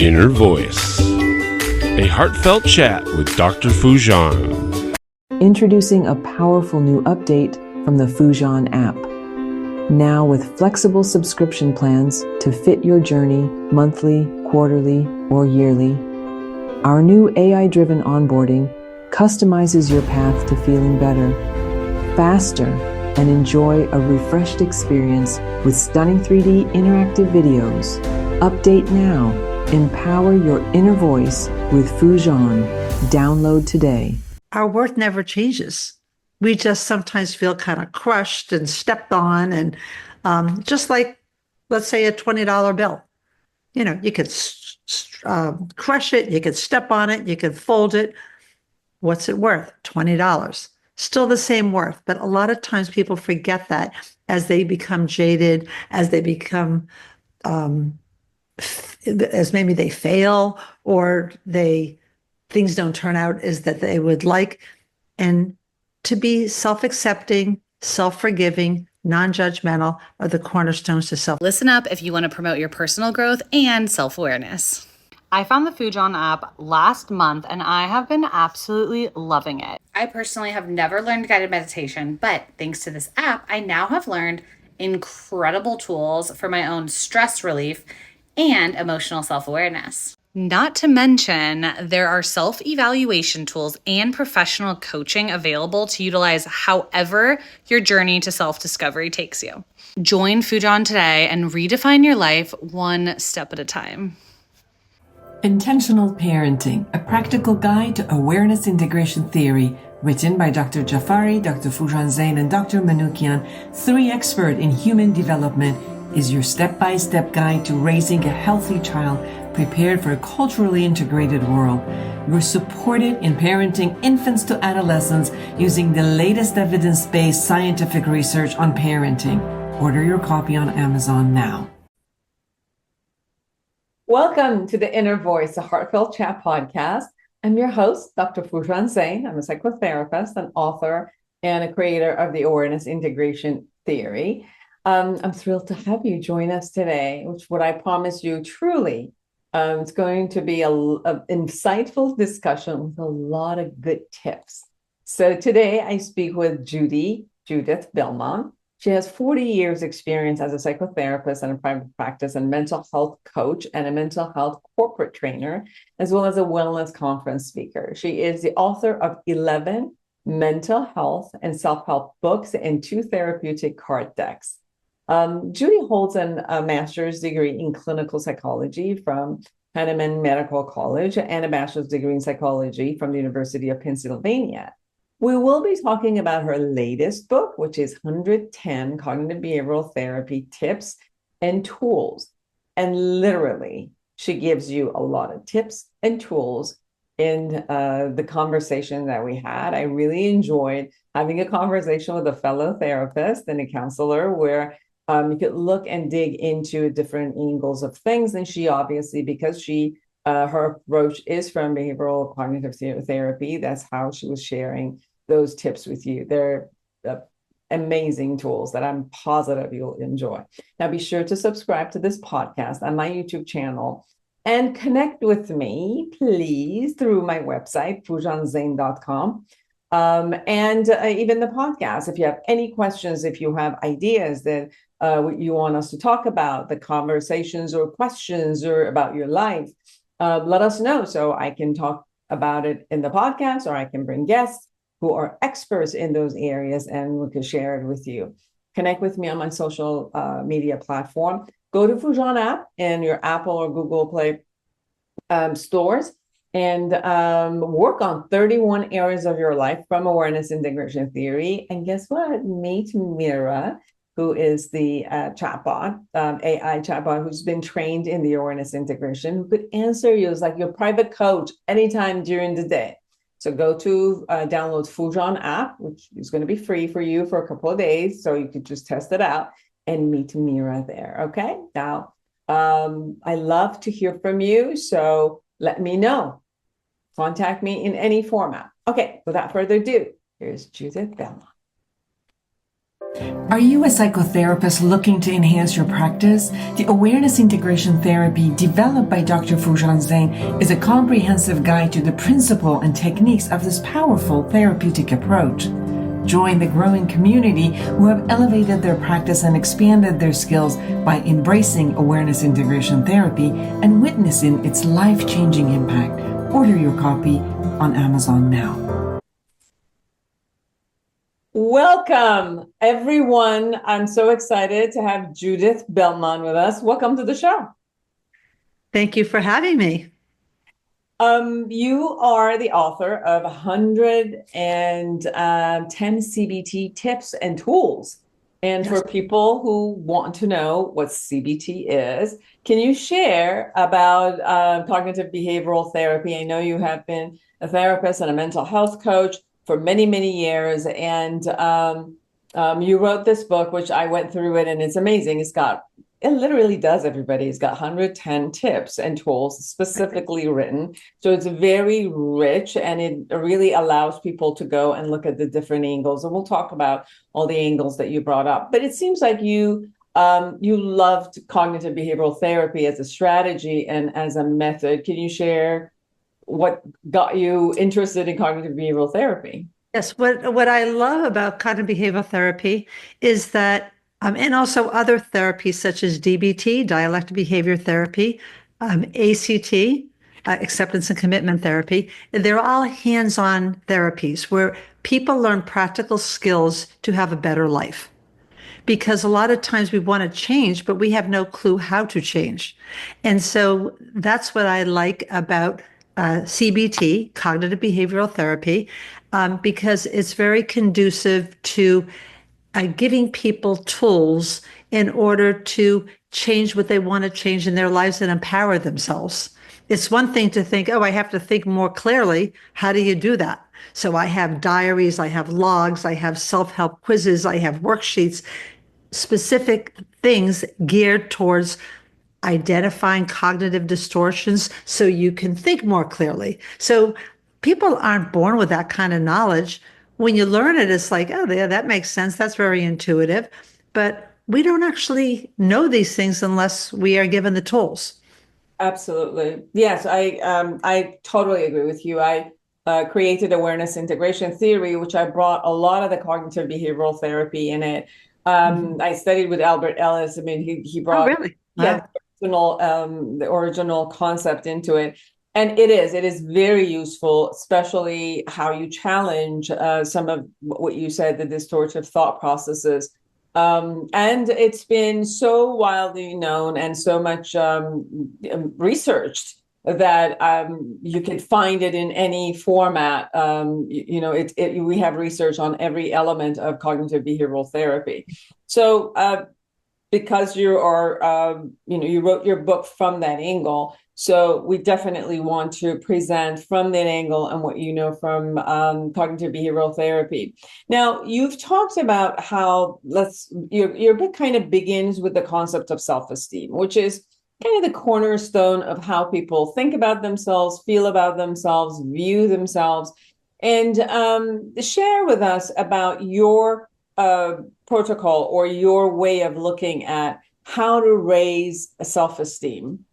Inner Voice, a heartfelt chat with Dr. Foojan. Introducing a powerful new update from the Foojan app. Now with flexible subscription plans to fit your journey monthly, quarterly, or yearly. Our new AI-driven onboarding customizes your path to feeling better, faster, and enjoy a refreshed experience with stunning 3D interactive videos. Update now. Empower your inner voice with Foojan. Download today. Our worth never changes. We just sometimes feel kind of crushed and stepped on, and just like, let's say, a $20 bill. You know, you could crush it, you could step on it, you could fold it. What's it worth? $20. Still the same worth, but a lot of times people forget that as they become jaded, as they become, as maybe they fail or things don't turn out as that they would like. And to be self-accepting, self-forgiving, non-judgmental are the cornerstones to self. Listen up if you want to promote your personal growth and self-awareness. I found the Foojan app last month and I have been absolutely loving it. I personally have never learned guided meditation, but thanks to this app, I now have learned incredible tools for my own stress relief and emotional self-awareness. Not to mention, there are self-evaluation tools and professional coaching available to utilize however your journey to self-discovery takes you. Join Foojan today and redefine your life one step at a time. Intentional Parenting, a practical guide to awareness integration theory, written by Dr. Jafari, Dr. Foojan Zeine, and Dr. Manoukian, three experts in human development, is your step-by-step guide to raising a healthy child prepared for a culturally integrated world. You're supported in parenting infants to adolescents using the latest evidence-based scientific research on parenting. Order your copy on Amazon now. Welcome to the Inner Voice, a heartfelt chat podcast. I'm your host, Dr. Foojan Zeine. I'm a psychotherapist, an author, and a creator of the awareness integration theory. I'm thrilled to have you join us today, which what I promise you truly, it's going to be an insightful discussion with a lot of good tips. So today I speak with Judith Belmont. She has 40 years experience as a psychotherapist and a private practice and mental health coach and a mental health corporate trainer, as well as a wellness conference speaker. She is the author of 11 mental health and self-help books and 2 therapeutic card decks. Judy holds a master's degree in clinical psychology from Heinemann Medical College and a bachelor's degree in psychology from the University of Pennsylvania. We will be talking about her latest book, which is 110 Cognitive Behavioral Therapy Tips and Tools. And literally, she gives you a lot of tips and tools in the conversation that we had. I really enjoyed having a conversation with a fellow therapist and a counselor where you could look and dig into different angles of things. And she obviously, because her approach is from behavioral cognitive therapy, that's how she was sharing those tips with you. They're amazing tools that I'm positive you'll enjoy. Now, be sure to subscribe to this podcast on my YouTube channel and connect with me, please, through my website, foojanzeine.com. And even the podcast. If you have any questions, if you have ideas that you want us to talk about, the conversations or questions or about your life, let us know so I can talk about it in the podcast, or I can bring guests who are experts in those areas and we can share it with you. Connect with me on my social media platform. Go to Foojan app in your Apple or Google Play stores and work on 31 areas of your life from awareness integration theory. And guess what? Meet Mira, who is the chatbot, AI chatbot, who's been trained in the awareness integration, who could answer you as like your private coach anytime during the day. So go to download Foojan app, which is going to be free for you for a couple of days. So you could just test it out and meet Mira there. Okay. Now, I love to hear from you. So let me know. Contact me in any format. Okay. Without further ado, here's Judith Belmont. Are you a psychotherapist looking to enhance your practice? The Awareness Integration Therapy, developed by Dr. Foojan Zeine, is a comprehensive guide to the principle and techniques of this powerful therapeutic approach. Join the growing community who have elevated their practice and expanded their skills by embracing Awareness Integration Therapy and witnessing its life-changing impact. Order your copy on Amazon now. Welcome, everyone. I'm so excited to have Judith Belmont with us. Welcome to the show. Thank you for having me. You are the author of 110 CBT Tips and Tools. And Yes. for people who want to know what CBT is, can you share about cognitive behavioral therapy? I know you have been a therapist and a mental health coach for many, many years. And you wrote this book, which I went through it, and it's amazing. It literally does, everybody. It's got 110 tips and tools specifically written. So it's very rich, and it really allows people to go and look at the different angles. And we'll talk about all the angles that you brought up. But it seems like you loved cognitive behavioral therapy as a strategy and as a method. Can you share what got you interested in cognitive behavioral therapy? Yes, what I love about cognitive behavioral therapy is that, and also other therapies such as DBT, dialectic behavior therapy, ACT, acceptance and commitment therapy, they're all hands-on therapies where people learn practical skills to have a better life. Because a lot of times we want to change, but we have no clue how to change. And so that's what I like about CBT, cognitive behavioral therapy, because it's very conducive to giving people tools in order to change what they want to change in their lives and empower themselves. It's one thing to think, oh, I have to think more clearly. How do you do that? So I have diaries, I have logs, I have self-help quizzes, I have worksheets, specific things geared towards identifying cognitive distortions so you can think more clearly. So people aren't born with that kind of knowledge. When you learn it, it's like, oh, yeah, that makes sense. That's very intuitive. But we don't actually know these things unless we are given the tools. Absolutely. Yes, I totally agree with you. I created awareness integration theory, which I brought a lot of the cognitive behavioral therapy in it. I studied with Albert Ellis. I mean, he brought really? Wow. the original concept into it. And it is very useful, especially how you challenge some of what you said, the distortive thought processes. And it's been so widely known and so much researched that you can find it in any format. We have research on every element of cognitive behavioral therapy. So because you are, you wrote your book from that angle. So we definitely want to present from that angle and what you know from cognitive behavioral therapy. Now, you've talked about how your book kind of begins with the concept of self-esteem, which is kind of the cornerstone of how people think about themselves, feel about themselves, view themselves, and share with us about your protocol or your way of looking at how to raise self-esteem.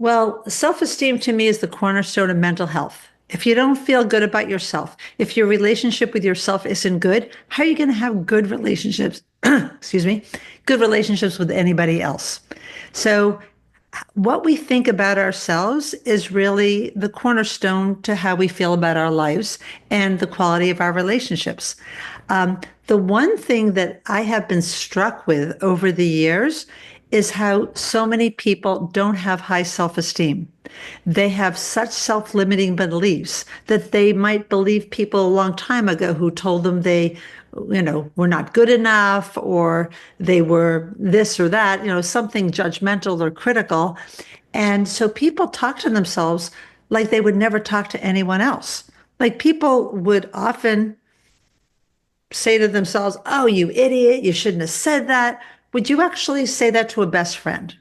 Well, self-esteem to me is the cornerstone of mental health. If you don't feel good about yourself, if your relationship with yourself isn't good, how are you going to have good relationships, excuse me, good relationships with anybody else? So what we think about ourselves is really the cornerstone to how we feel about our lives and the quality of our relationships. The one thing that I have been struck with over the years is how so many people don't have high self-esteem. They have such self-limiting beliefs that they might believe people a long time ago who told them they, were not good enough, or they were this or that, something judgmental or critical. And so people talk to themselves like they would never talk to anyone else. Like people would often say to themselves, oh, you idiot, you shouldn't have said that. Would you actually say that to a best friend?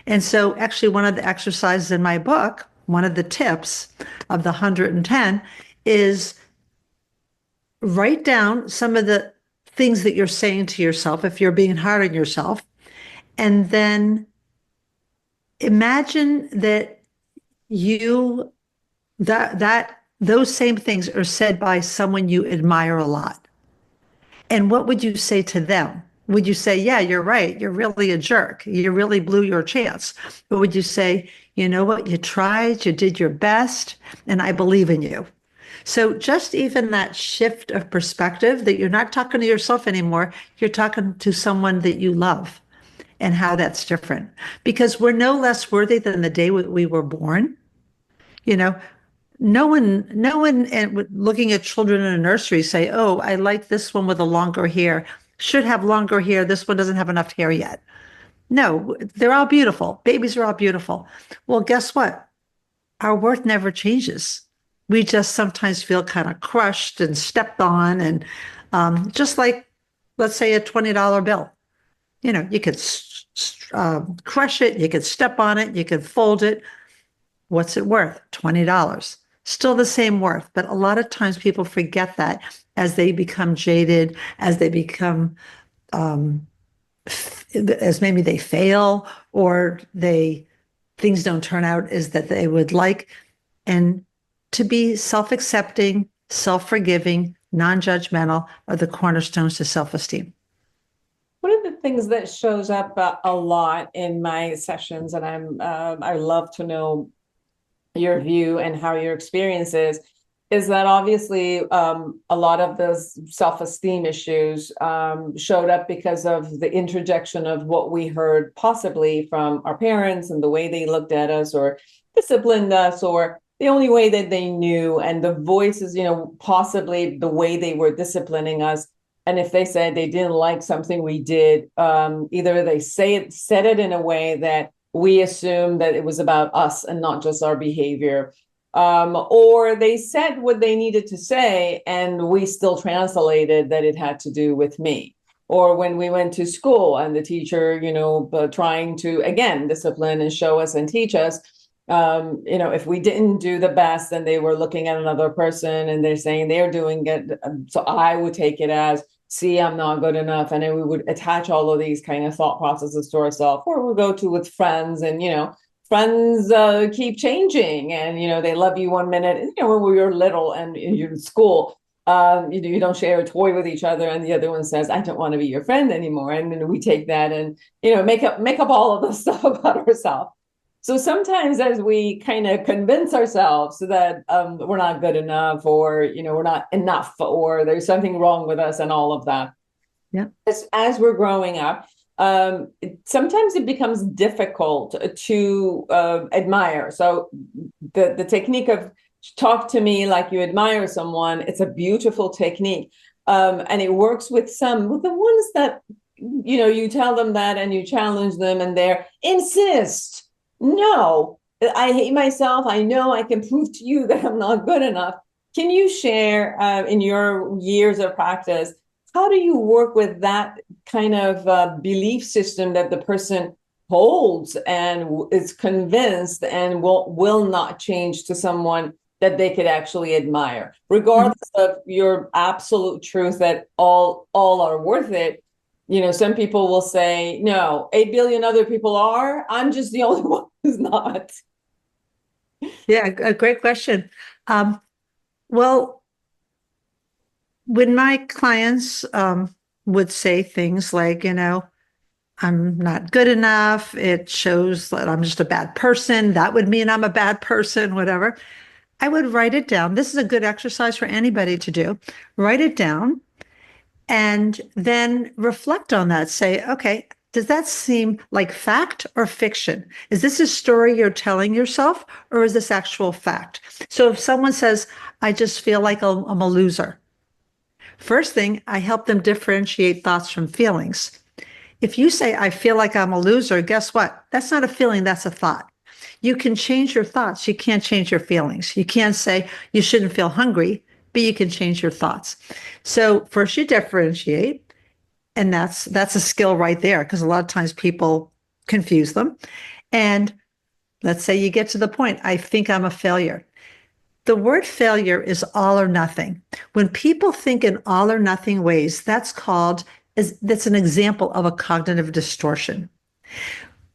And so actually one of the exercises in my book, one of the tips of the 110 is write down some of the things that you're saying to yourself if you're being hard on yourself. And then imagine that you that those same things are said by someone you admire a lot. And what would you say to them? Would you say, yeah, you're right. You're really a jerk. You really blew your chance. Or would you say, you know what? You tried, you did your best, and I believe in you. So just even that shift of perspective that you're not talking to yourself anymore, you're talking to someone that you love and how that's different. Because we're no less worthy than the day we were born. You know, no one and looking at children in a nursery say, oh, I like this one with a longer hair, should have longer hair. This one doesn't have enough hair yet. No, they're all beautiful. Babies are all beautiful. Well, guess what? Our worth never changes. We just sometimes feel kind of crushed and stepped on. And just like, let's say, a $20 bill. You know, you could crush it, you could step on it, you could fold it. What's it worth? $20. Still the same worth. But a lot of times people forget that as they become jaded, as they become, as maybe they fail or things don't turn out as that they would like. And to be self-accepting, self-forgiving, non-judgmental are the cornerstones to self-esteem. One of the things that shows up a lot in my sessions, and I love to know your view and how your experience is that obviously a lot of those self-esteem issues showed up because of the interjection of what we heard possibly from our parents and the way they looked at us or disciplined us, or the only way that they knew, and the voices, you know, possibly the way they were disciplining us. And if they said they didn't like something we did, either they said it in a way that we assumed that it was about us and not just our behavior, or they said what they needed to say, and we still translated that it had to do with me. Or when we went to school and the teacher, you know, trying to, again, discipline and show us and teach us, you know, if we didn't do the best, then they were looking at another person and they're saying they're doing it. So I would take it as, see, I'm not good enough. And then we would attach all of these kind of thought processes to ourselves. Or we'll go to with friends, and, you know, friends keep changing, and, you know, they love you one minute. And, you know, when we were little and you're in school, you don't share a toy with each other, and the other one says, I don't want to be your friend anymore. And then we take that and, you know, make up all of the stuff about ourselves. So sometimes as we kind of convince ourselves that we're not good enough, or, you know, we're not enough, or there's something wrong with us and all of that. Yeah. As we're growing up, sometimes it becomes difficult to admire. So the technique of talk to me like you admire someone, it's a beautiful technique. And it works with the ones that, you know, you tell them that and you challenge them and they insist. No, I hate myself. I know I can prove to you that I'm not good enough. Can you share in your years of practice, how do you work with that kind of belief system that the person holds and is convinced and will not change to someone that they could actually admire, regardless of your absolute truth that all are worth it? You know, some people will say, no, 8 billion other people are. I'm just the only one who's not. Yeah, a great question. Well, when my clients would say things like, you know, I'm not good enough, it shows that I'm just a bad person, that would mean I'm a bad person, whatever, I would write it down. This is a good exercise for anybody to do. Write it down and then reflect on that. Say, okay, does that seem like fact or fiction? Is this a story you're telling yourself, or is this actual fact? So if someone says, I just feel like I'm a loser, first thing, I help them differentiate thoughts from feelings. If you say, I feel like I'm a loser, guess what? That's not a feeling, that's a thought. You can change your thoughts. You can't change your feelings. You can't say you shouldn't feel hungry, but you can change your thoughts. So first you differentiate, and that's a skill right there, because a lot of times people confuse them. And let's say you get to the point, I think I'm a failure. The word failure is all or nothing. When people think in all or nothing ways, that's an example of a cognitive distortion.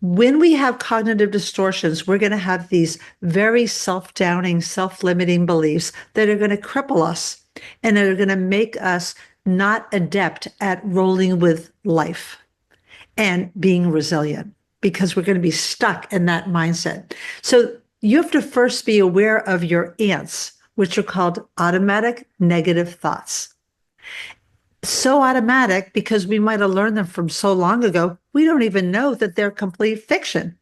When we have cognitive distortions, we're going to have these very self-downing, self-limiting beliefs that are going to cripple us and that are going to make us not adept at rolling with life and being resilient, because we're going to be stuck in that mindset. So you have to first be aware of your ants, which are called automatic negative thoughts. So automatic because we might have learned them from so long ago, we don't even know that they're complete fiction.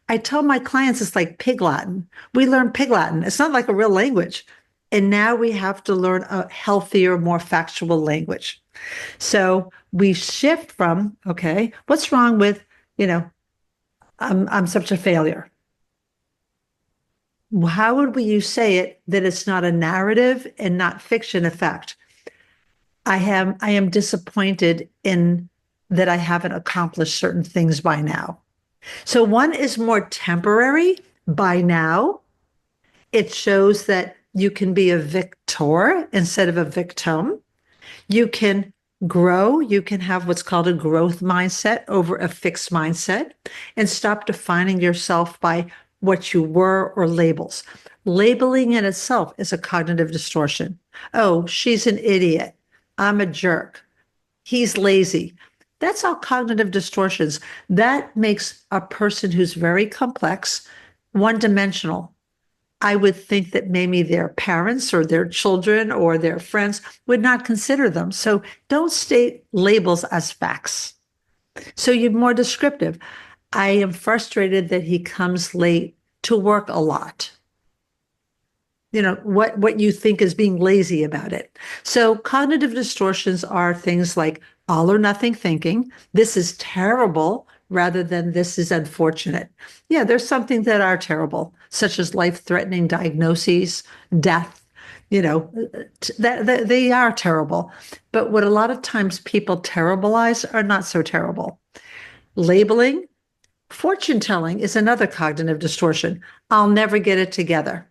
I tell my clients it's like Pig Latin. We learn Pig Latin. It's not like a real language. And now we have to learn a healthier, more factual language. So we shift from, okay, what's wrong with, I'm such a failure. How would you say it that it's not a narrative and not fiction effect? I am disappointed in that I haven't accomplished certain things by now. So one is more temporary. By now, it shows that you can be a victor instead of a victim. You can grow. You can have what's called a growth mindset over a fixed mindset and stop defining yourself by what you were or labels. Labeling in itself is a cognitive distortion. Oh, she's an idiot. I'm a jerk. He's lazy. That's all cognitive distortions. That makes a person who's very complex, one-dimensional. I would think that maybe their parents or their children or their friends would not consider them. So don't state labels as facts. So you're more descriptive. I am frustrated that he comes late to work a lot. What you think is being lazy about it. So cognitive distortions are things like all or nothing thinking. This is terrible rather than this is unfortunate. Yeah, there's something that are terrible, such as life-threatening diagnoses, death, that they are terrible. But what a lot of times people terribilize are not so terrible. Labeling, fortune telling is another cognitive distortion. I'll never get it together.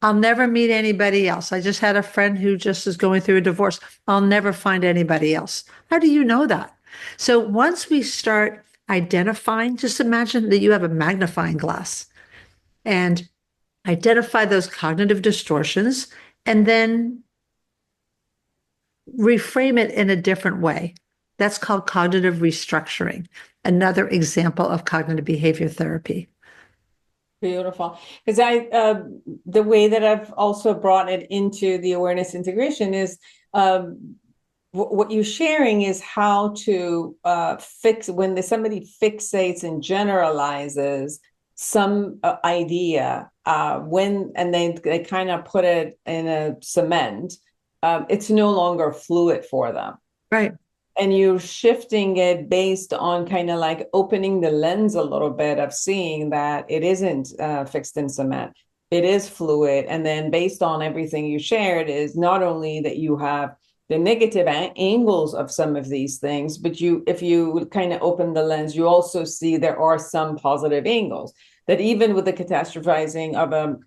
I'll never meet anybody else. I just had a friend who just is going through a divorce. I'll never find anybody else. How do you know that? So once we start identifying, just imagine that you have a magnifying glass and identify those cognitive distortions and then reframe it in a different way. That's called cognitive restructuring, another example of cognitive behavior therapy. Beautiful. Because the way that I've also brought it into the awareness integration is what you're sharing is how to fix when somebody fixates and generalizes some idea and they kind of put it in a cement. It's no longer fluid for them. Right. And you're shifting it based on kind of like opening the lens a little bit of seeing that it isn't fixed in cement. It is fluid. And then based on everything you shared is not only that you have the negative angles of some of these things, but if you kind of open the lens, you also see there are some positive angles. That even with the catastrophizing of an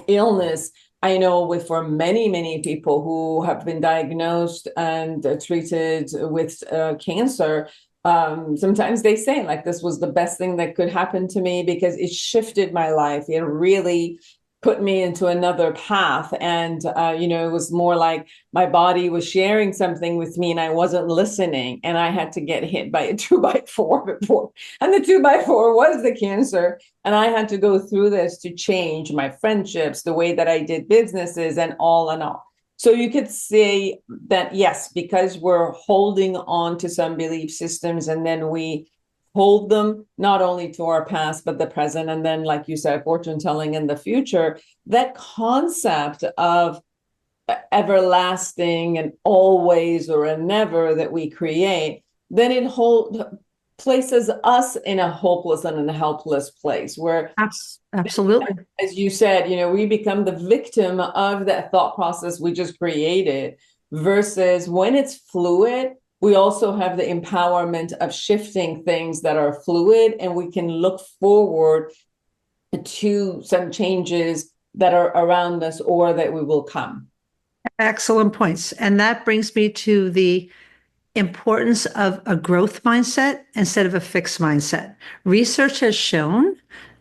illness, I know for many, many people who have been diagnosed and treated with cancer, sometimes they say like, this was the best thing that could happen to me because it shifted my life. It really put me into another path. And, it was more like my body was sharing something with me and I wasn't listening. And I had to get hit by a 2x4 before. And the 2x4 was the cancer. And I had to go through this to change my friendships, the way that I did businesses and all and all. So you could say that, yes, because we're holding on to some belief systems and then we hold them not only to our past, but the present. And then, like you said, fortune telling in the future, that concept of everlasting and always or a never that we create, then it places us in a hopeless and in a helpless place where absolutely, as you said, we become the victim of that thought process we just created, versus when it's fluid, we also have the empowerment of shifting things that are fluid, and we can look forward to some changes that are around us or that we will come. Excellent points. And that brings me to the importance of a growth mindset instead of a fixed mindset. Research has shown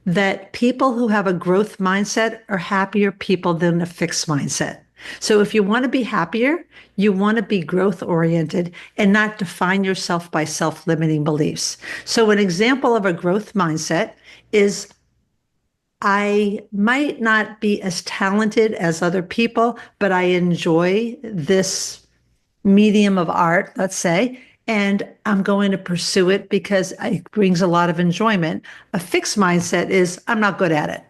that people who have a growth mindset are happier people than a fixed mindset. So if you want to be happier, you want to be growth oriented and not define yourself by self-limiting beliefs. So an example of a growth mindset is I might not be as talented as other people, but I enjoy this medium of art, let's say, and I'm going to pursue it because it brings a lot of enjoyment. A fixed mindset is I'm not good at it.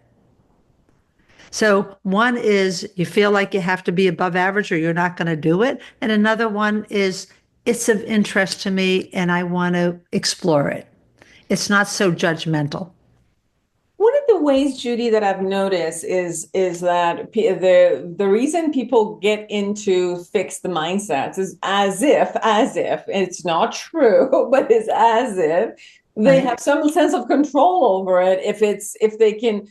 So one is you feel like you have to be above average or you're not going to do it. And another one is it's of interest to me and I want to explore it. It's not so judgmental. One of the ways, Judy, that I've noticed is that the reason people get into fixed mindsets is as if it's not true, but it's as if they have some sense of control over it if they can,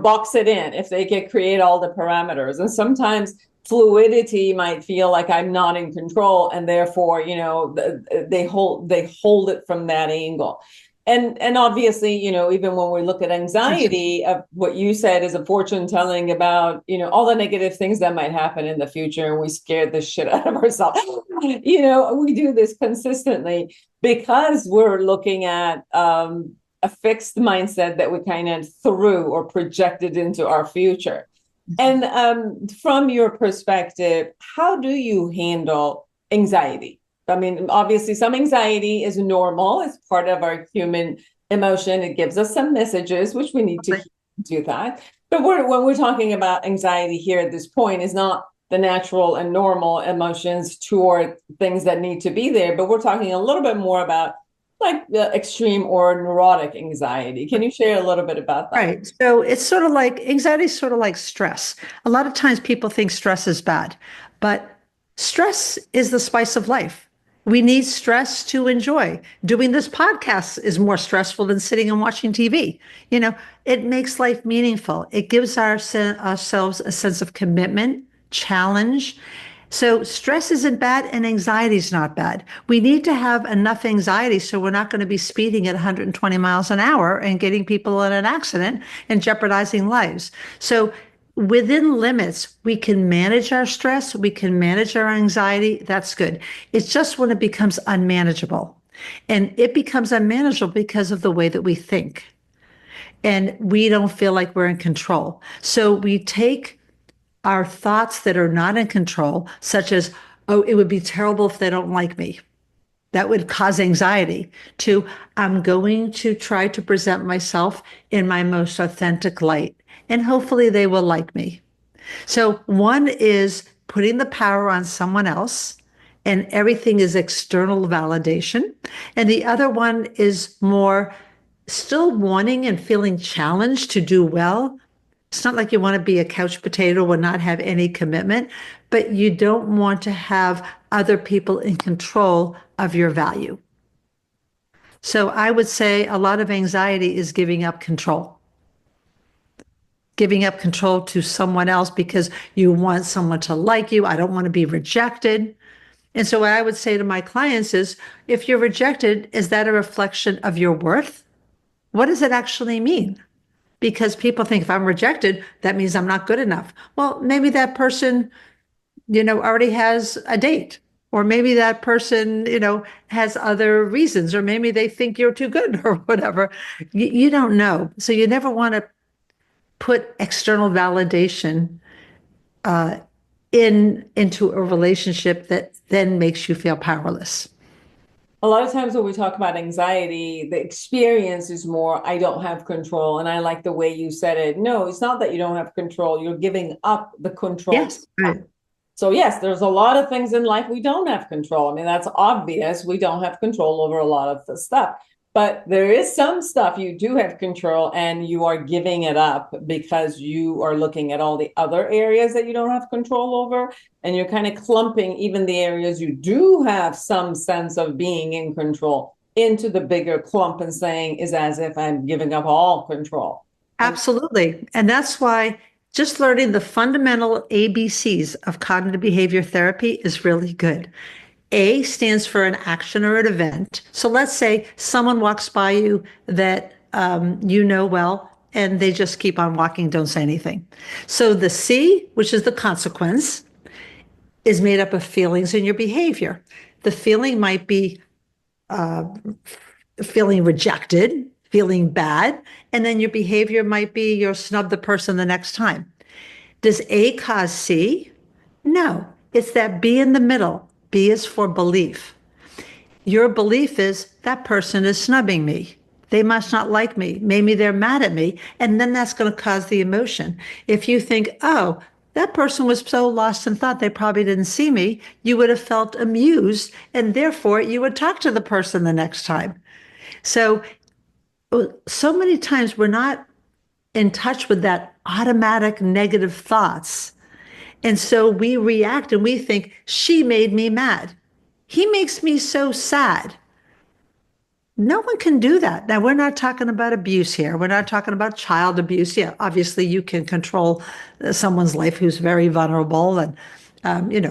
box it in, if they can create all the parameters. And sometimes fluidity might feel like I'm not in control, and therefore, they hold it from that angle. And obviously, even when we look at anxiety, what you said is a fortune telling about, all the negative things that might happen in the future, and we scared the shit out of ourselves. We do this consistently because we're looking at a fixed mindset that we kind of threw or projected into our future. And from your perspective, how do you handle anxiety? I mean, obviously, some anxiety is normal. It's part of our human emotion. It gives us some messages, which we need to do that. But when we're talking about anxiety here at this point, is not the natural and normal emotions toward things that need to be there. But we're talking a little bit more about like the extreme or neurotic anxiety. Can you share a little bit about that? Right. So it's sort of like anxiety is sort of like stress. A lot of times people think stress is bad, but stress is the spice of life. We need stress to enjoy. Doing this podcast is more stressful than sitting and watching TV. It makes life meaningful. It gives ourselves a sense of commitment, challenge. So stress isn't bad and anxiety is not bad. We need to have enough anxiety so we're not going to be speeding at 120 miles an hour and getting people in an accident and jeopardizing lives. So within limits, we can manage our stress, we can manage our anxiety. That's good. It's just when it becomes unmanageable. And it becomes unmanageable because of the way that we think. And we don't feel like we're in control. So we take our thoughts that are not in control, such as, oh, it would be terrible if they don't like me. That would cause anxiety, to I'm going to try to present myself in my most authentic light. And hopefully they will like me. So one is putting the power on someone else, and everything is external validation. And the other one is more still wanting and feeling challenged to do well. It's not like you want to be a couch potato or not have any commitment, but you don't want to have other people in control of your value. So I would say a lot of anxiety is giving up control. Giving up control to someone else because you want someone to like you. I don't want to be rejected. And so what I would say to my clients is, if you're rejected, is that a reflection of your worth? What does it actually mean? Because people think if I'm rejected, that means I'm not good enough. Well, maybe that person, already has a date, or maybe that person, has other reasons, or maybe they think you're too good or whatever. You don't know. So you never want to put external validation into a relationship that then makes you feel powerless. A lot of times when we talk about anxiety, the experience is more, I don't have control. And I like the way you said it. No, it's not that you don't have control. You're giving up the control. Yes. Right. So yes, there's a lot of things in life we don't have control. I mean, that's obvious. We don't have control over a lot of the stuff. But there is some stuff you do have control, and you are giving it up because you are looking at all the other areas that you don't have control over. And you're kind of clumping even the areas you do have some sense of being in control into the bigger clump and saying is as if I'm giving up all control. Absolutely. And that's why just learning the fundamental ABCs of cognitive behavior therapy is really good. A stands for an action or an event. So let's say someone walks by you that you know well, and they just keep on walking, don't say anything. So the C, which is the consequence, is made up of feelings and your behavior. The feeling might be feeling rejected, feeling bad, and then your behavior might be you'll snub the person the next time. Does A cause C? No, it's that B in the middle. B is for belief. Your belief is that person is snubbing me. They must not like me. Maybe they're mad at me. And then that's going to cause the emotion. If you think, oh, that person was so lost in thought they probably didn't see me, you would have felt amused, and therefore you would talk to the person the next time. So many times we're not in touch with that automatic negative thoughts. And so we react and we think, she made me mad. He makes me so sad. No one can do that. Now, we're not talking about abuse here. We're not talking about child abuse. Yeah, obviously you can control someone's life who's very vulnerable and,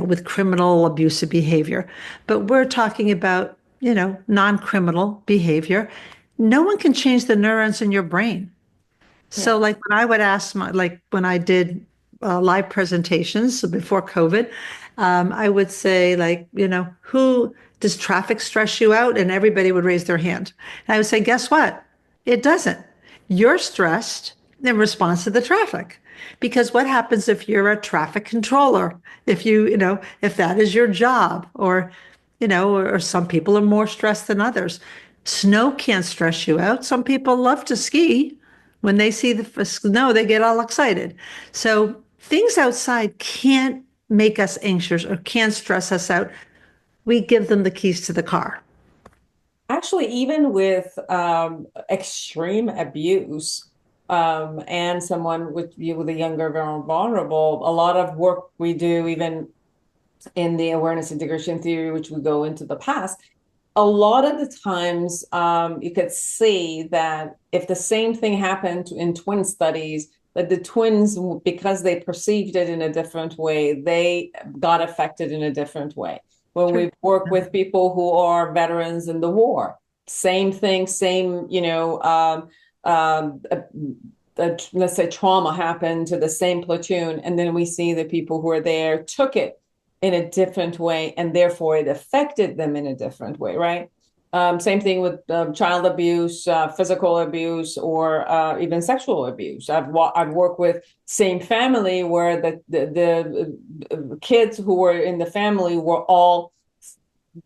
with criminal abusive behavior. But we're talking about, non-criminal behavior. No one can change the neurons in your brain. So like when I would ask when I did live presentations before COVID, I would say who does traffic stress you out? And everybody would raise their hand. And I would say, guess what? It doesn't. You're stressed in response to the traffic. Because what happens if you're a traffic controller? If if that is your job, or some people are more stressed than others. Snow can't stress you out. Some people love to ski. When they see the snow, they get all excited. So things outside can't make us anxious or can't stress us out. We give them the keys to the car. Actually, even with extreme abuse and someone with a younger, very vulnerable, a lot of work we do, even in the awareness integration theory, which we go into the past, a lot of the times you could see that if the same thing happened in twin studies, that the twins, because they perceived it in a different way, they got affected in a different way. When we work with people who are veterans in the war, same thing, same, let's say trauma happened to the same platoon, and then we see the people who are there took it in a different way, and therefore it affected them in a different way, right? Same thing with child abuse, physical abuse, or even sexual abuse. I've worked with same family where the kids who were in the family were all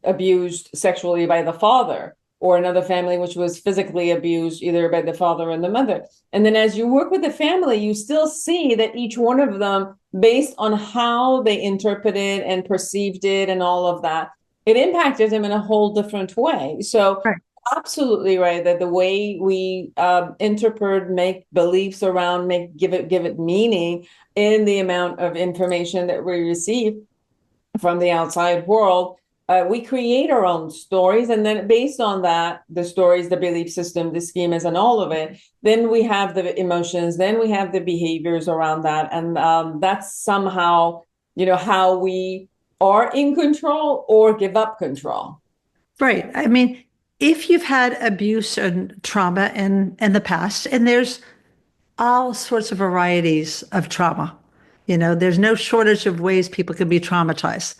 abused sexually by the father, or another family which was physically abused either by the father and the mother. And then as you work with the family, you still see that each one of them, based on how they interpreted and perceived it and all of that, it impacted him in a whole different way. So right. Absolutely right, that the way we interpret, make beliefs around, give it meaning in the amount of information that we receive from the outside world, we create our own stories. And then based on that, the stories, the belief system, the schemas, and all of it, then we have the emotions, then we have the behaviors around that. And that's somehow, how we are in control or give up control. Right. I mean, if you've had abuse and trauma in the past, and there's all sorts of varieties of trauma, there's no shortage of ways people can be traumatized.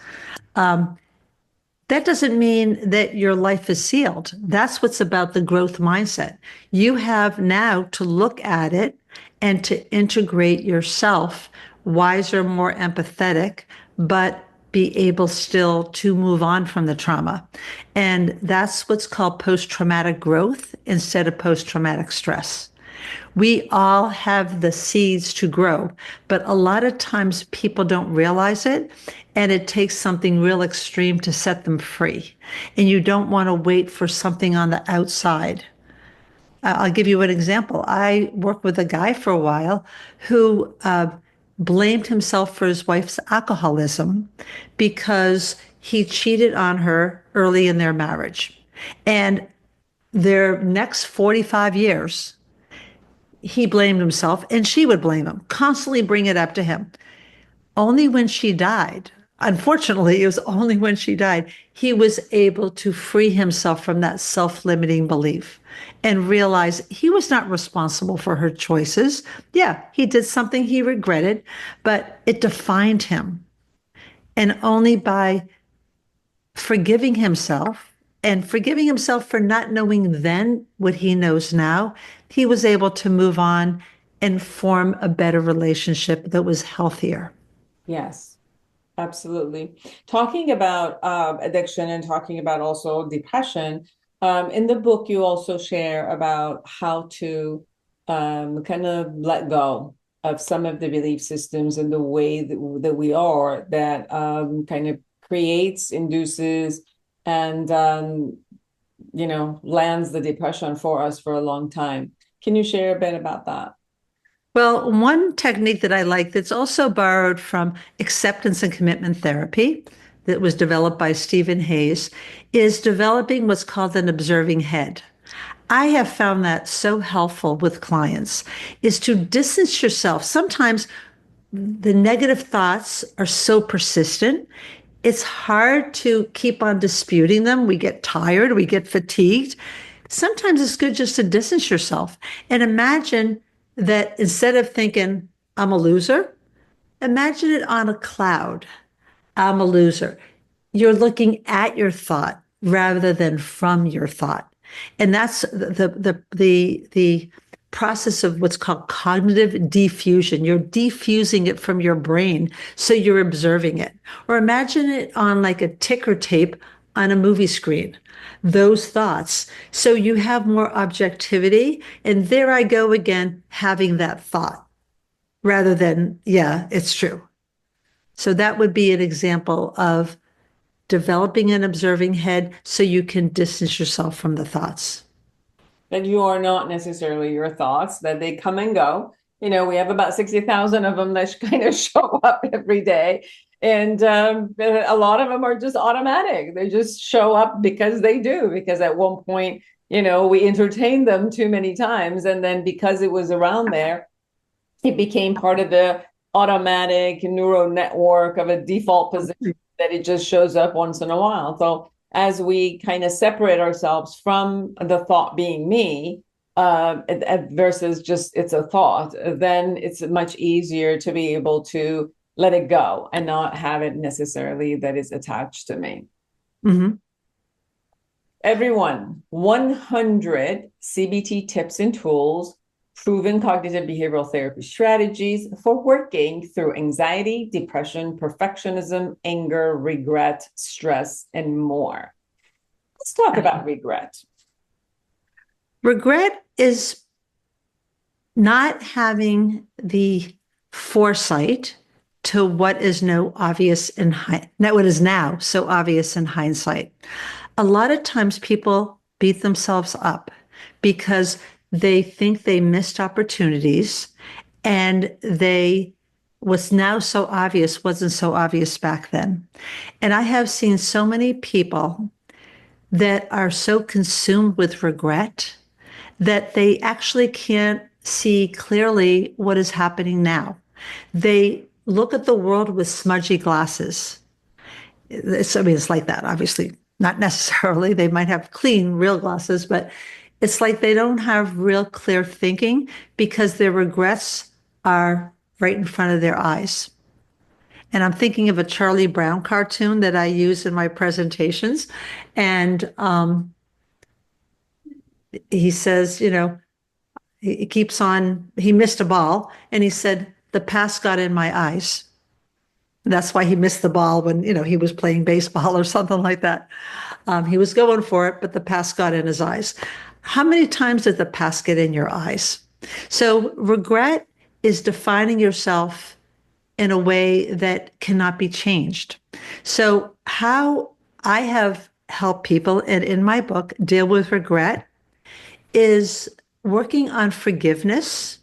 That doesn't mean that your life is sealed. That's what's about the growth mindset. You have now to look at it and to integrate yourself, wiser, more empathetic, but be able still to move on from the trauma. And that's what's called post-traumatic growth instead of post-traumatic stress. We all have the seeds to grow, but a lot of times people don't realize it, and it takes something real extreme to set them free. And you don't want to wait for something on the outside. I'll give you an example. I worked with a guy for a while who blamed himself for his wife's alcoholism because he cheated on her early in their marriage. And their next 45 years, he blamed himself and she would blame him, constantly bring it up to him. Only when she died, unfortunately, it was only when she died, he was able to free himself from that self-limiting belief and realize he was not responsible for her choices. Yeah, he did something he regretted, but it defined him. And only by forgiving himself and forgiving himself for not knowing then what he knows now, he was able to move on and form a better relationship that was healthier. Yes, absolutely. Talking about addiction and talking about also depression, in the book, you also share about how to kind of let go of some of the belief systems and the way that we are that kind of creates, induces, and lands the depression for us for a long time. Can you share a bit about that? Well, one technique that I like that's also borrowed from acceptance and commitment therapy that was developed by Stephen Hayes is developing what's called an observing head. I have found that so helpful with clients is to distance yourself. Sometimes the negative thoughts are so persistent. It's hard to keep on disputing them. We get tired, we get fatigued. Sometimes it's good just to distance yourself and imagine that instead of thinking, I'm a loser, imagine it on a cloud. I'm a loser. You're looking at your thought rather than from your thought. And that's the process of what's called cognitive diffusion. You're diffusing it from your brain, so you're observing it. Or imagine it on like a ticker tape on a movie screen, those thoughts. So you have more objectivity. And there I go again, having that thought rather than, yeah, it's true. So that would be an example of developing an observing head so you can distance yourself from the thoughts. That you are not necessarily your thoughts, that they come and go. We have about 60,000 of them that kind of show up every day. And a lot of them are just automatic. They just show up because they do, because at one point, we entertained them too many times. And then because it was around there, it became part of the automatic neural network of a default position that it just shows up once in a while. So as we kind of separate ourselves from the thought being me versus just it's a thought, then it's much easier to be able to let it go and not have it necessarily that is attached to me. Mm-hmm. Everyone, 100 CBT tips and tools, proven cognitive behavioral therapy strategies for working through anxiety, depression, perfectionism, anger, regret, stress, and more. Let's talk about regret. Regret is not having the foresight to what is now so obvious in hindsight. A lot of times people beat themselves up because they think they missed opportunities and what's now so obvious wasn't so obvious back then. And I have seen so many people that are so consumed with regret that they actually can't see clearly what is happening now. They look at the world with smudgy glasses. It's like that, obviously. Not necessarily. They might have clean, real glasses, but it's like they don't have real clear thinking because their regrets are right in front of their eyes. And I'm thinking of a Charlie Brown cartoon that I use in my presentations. And he says, he keeps on, he missed a ball and he said, the past got in my eyes. And that's why he missed the ball when, he was playing baseball or something like that. He was going for it, but the past got in his eyes. How many times did the past get in your eyes? So regret is defining yourself in a way that cannot be changed. So how I have helped people, and in my book, deal with regret, is working on forgiveness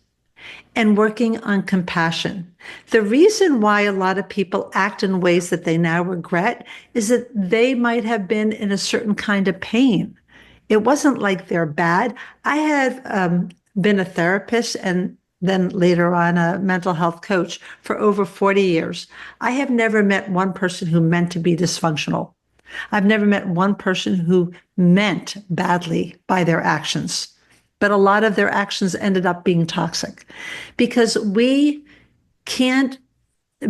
and working on compassion. The reason why a lot of people act in ways that they now regret is that they might have been in a certain kind of pain. It wasn't like they're bad. I had been a therapist and then later on a mental health coach for over 40 years. I have never met one person who meant to be dysfunctional. I've never met one person who meant badly by their actions, but a lot of their actions ended up being toxic because we can't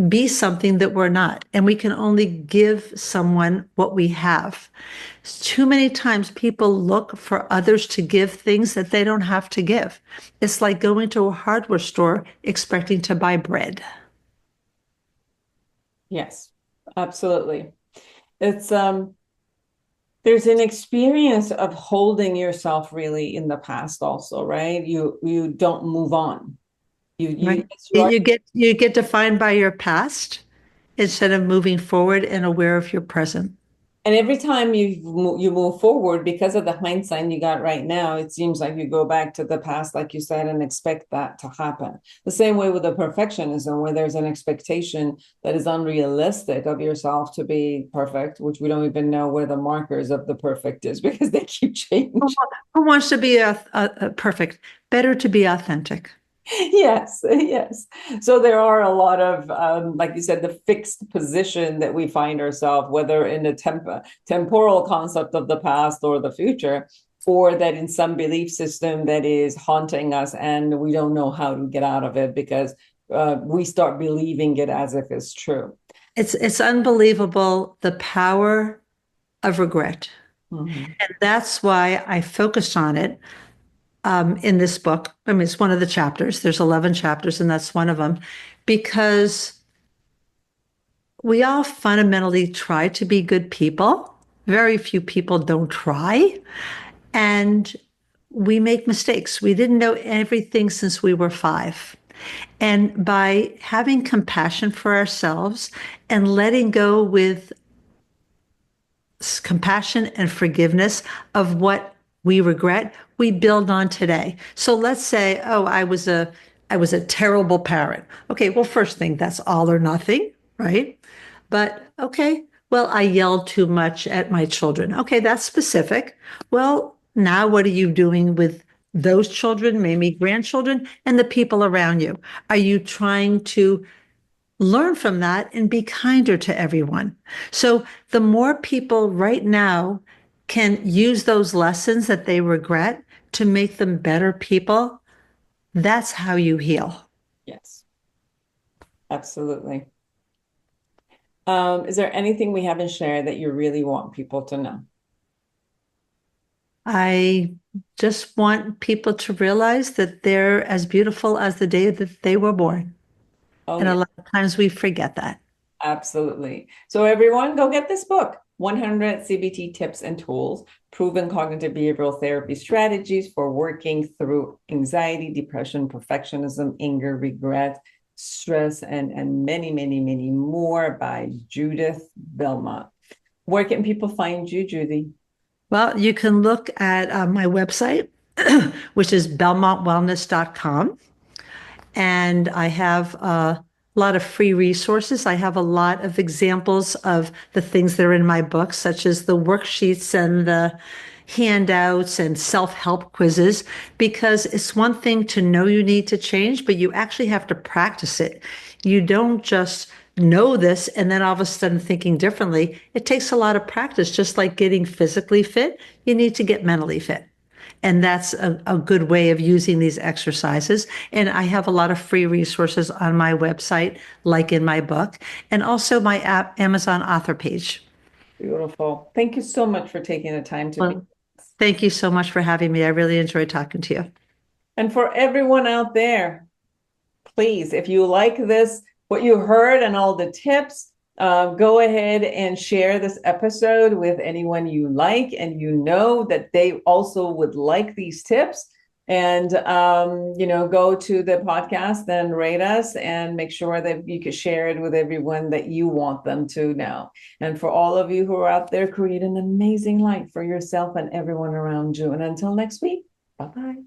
be something that we're not, and we can only give someone what we have. Too many times people look for others to give things that they don't have to give. It's like going to a hardware store expecting to buy bread. Yes, absolutely. It's there's an experience of holding yourself really in the past also, right? You don't move on. Right? You get defined by your past instead of moving forward and aware of your present. And every time you move forward, because of the hindsight you got right now, it seems like you go back to the past, like you said, and expect that to happen. The same way with the perfectionism, where there's an expectation that is unrealistic of yourself to be perfect, which we don't even know where the markers of the perfect is because they keep changing. Who wants to be a perfect? Better to be authentic. Yes, yes. So there are a lot of, like you said, the fixed position that we find ourselves, whether in the temporal concept of the past or the future, or that in some belief system that is haunting us and we don't know how to get out of it because we start believing it as if it's true. It's unbelievable, the power of regret. Mm-hmm. And that's why I focused on it. In this book. I mean, it's one of the chapters. There's 11 chapters, and that's one of them, because we all fundamentally try to be good people. Very few people don't try, and we make mistakes. We didn't know everything since we were 5. And by having compassion for ourselves and letting go with compassion and forgiveness of what we regret, we build on today. So let's say, oh, I was a terrible parent. Okay, well, first thing, that's all or nothing, right? But okay, well, I yelled too much at my children. Okay, that's specific. Well, now what are you doing with those children, maybe grandchildren, and the people around you? Are you trying to learn from that and be kinder to everyone? So the more people right now can use those lessons that they regret to make them better people, that's how you heal. Yes, absolutely. Is there anything we haven't shared that you really want people to know? I just want people to realize that they're as beautiful as the day that they were born. Oh, and yeah. a lot of times we forget that. Absolutely. So everyone, go get this book, 100 CBT Tips and Tools, Proven Cognitive Behavioral Therapy Strategies for Working Through Anxiety, Depression, Perfectionism, Anger, Regret, Stress, and many, many, many more by Judith Belmont. Where can people find you, Judy? Well, you can look at my website, which is belmontwellness.com. And I have a lot of free resources. I have a lot of examples of the things that are in my book, such as the worksheets and the handouts and self-help quizzes, because it's one thing to know you need to change, but you actually have to practice it. You don't just know this and then all of a sudden thinking differently. It takes a lot of practice, just like getting physically fit. You need to get mentally fit. And that's a good way of using these exercises. And I have a lot of free resources on my website, like in my book, and also my Amazon author page. Beautiful. Thank you so much for taking the time to be. Thank you so much for having me. I really enjoyed talking to you. And for everyone out there, please, if you like this, what you heard and all the tips, go ahead and share this episode with anyone you like and you know that they also would like these tips. And, go to the podcast and rate us and make sure that you can share it with everyone that you want them to know. And for all of you who are out there, create an amazing life for yourself and everyone around you. And until next week, bye-bye.